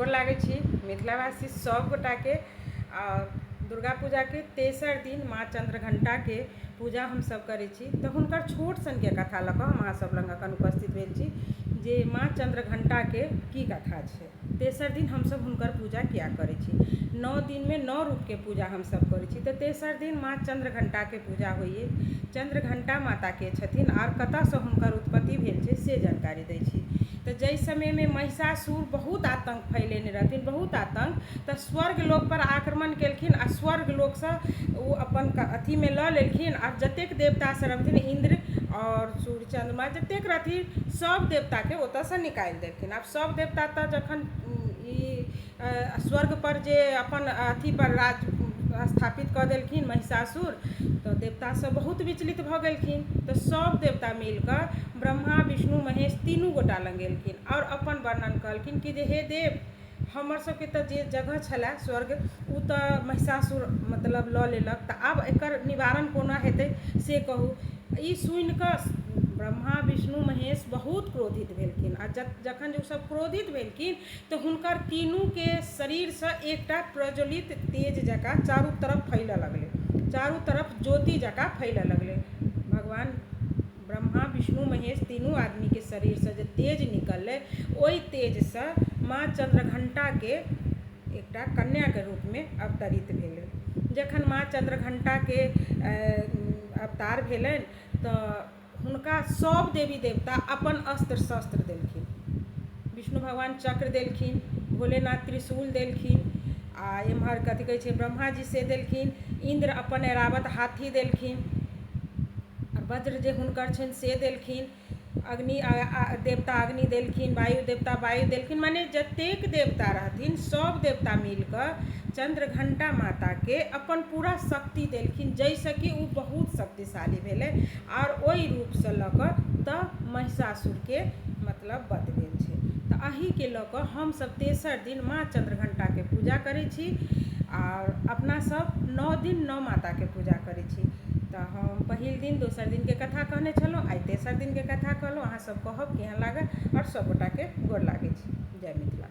गोर लागै छी मिथिलावासी सब गोटा के। दुर्गा पूजा के तेसर दिन माँ चंद्रघंटा के पूजा हम सब करै छी। तो हुनकर छोट सन के कथा लऽ कऽ हम अहाँ सब लग अखन उपस्थित भेल छी जे माँ चंद्रघंटा के की कथा छै। तेसर दिन हम सब हुनकर पूजा किया करै छी। 9 दिन में 9 रूप के पूजा हम सब करै छी। तो तेसर दिन माँ चंद्रघंटा के पूजा होइए। चंद्रघंटा माता के छथिन और कतऽ से हुनकर उत्पत्ति भेल छै से जानकारी दै छी। तो जै समय में महिषासुर बहुत आतंक फैलेने रहथिन, बहुत आतंक, तो स्वर्ग लोक पर आक्रमण केलखिन आ स्वर्ग लोक से वो अपन अथी में लऽ लेलखिन। और जतेक देवता सब रहथिन, इंद्र और सूर्य चंद्रमा जतेक रहथिन सब देवता के ओतऽ से निकालि देलखिन। आब सब देवता तो जखन स्वर्ग पर जे अपन अथी पर राज स्थापित कऽ देलखिन महिषासुर, तो देवता सब बहुत विचलित भऽ गेलखिन। तो सब देवता मिलकर ब्रह्मा विष्णु महेश तीनू गोटा लग गेलखिन और अपन वर्णन कहलखिन कि जे हे देव, हमर सबके तो जे जगह छलै स्वर्ग उ तो महिषासुर मतलब लऽ लेलक, तो आब एकर निवारण कोना हेतै से कहू। ई सुनि कऽ ब्रह्मा विष्णु महेश बहुत क्रोधित भेलखिन। आ जखन ओ सब क्रोधित भेलखिन तो हुनकर तीनू के शरीर से एकटा प्रज्वलित तेज जकाँ चारू तरफ फैलऽ लगलै, चारू तरफ ज्योति जकाँ फैलऽ लगलै। भगवान ब्रह्मा विष्णु महेश तीनू आदमी के शरीर से जे तेज निकललै, ओहि तेज से माँ चंद्रघंटा के एकटा कन्या के रूप में अवतरित भेलै। जखन माँ चंद्रघंटा के अवतार भेलनि तो हुनका सब देवी देवता अपन अस्त्र शस्त्र देलखिन। विष्णु भगवान चक्र देलखिन, भोलेनाथ त्रिशूल देलखिन, आ एम्हर कथी कहै छै ब्रह्मा जी से देलखिन, इंद्र अपन ऐरावत हाथी देलखिन, वज्र जे हुनकर छनि से देलखिन, अग्नि देवता अग्नि देलखिन, वायु देवता वायु देलखिन। माने जतेक देवता रहथिन सब देवता मिलकर चंद्रघंटा माता के अपन पूरा शक्ति देलखिन, जैसे कि वो बहुत शक्तिशाली भेलै। और ओहि रूप से लऽ कऽ तऽ महिषासुर के मतलब वध भेल छै। तो अही के लऽ कऽ हम सब तेसर दिन माँ चंद्रघंटा के पूजा करै छी और अपना सब 9 दिन 9 माता के पूजा करै छी। तो हम पहिल दिन दोसर दिन के कथा कहने छलहुँ, आइ तेसर दिन के कथा कहलहुँ। अहाँ सब कहब केहन लागल और सब गोटा के गोर लागै छी। जय मिथिला।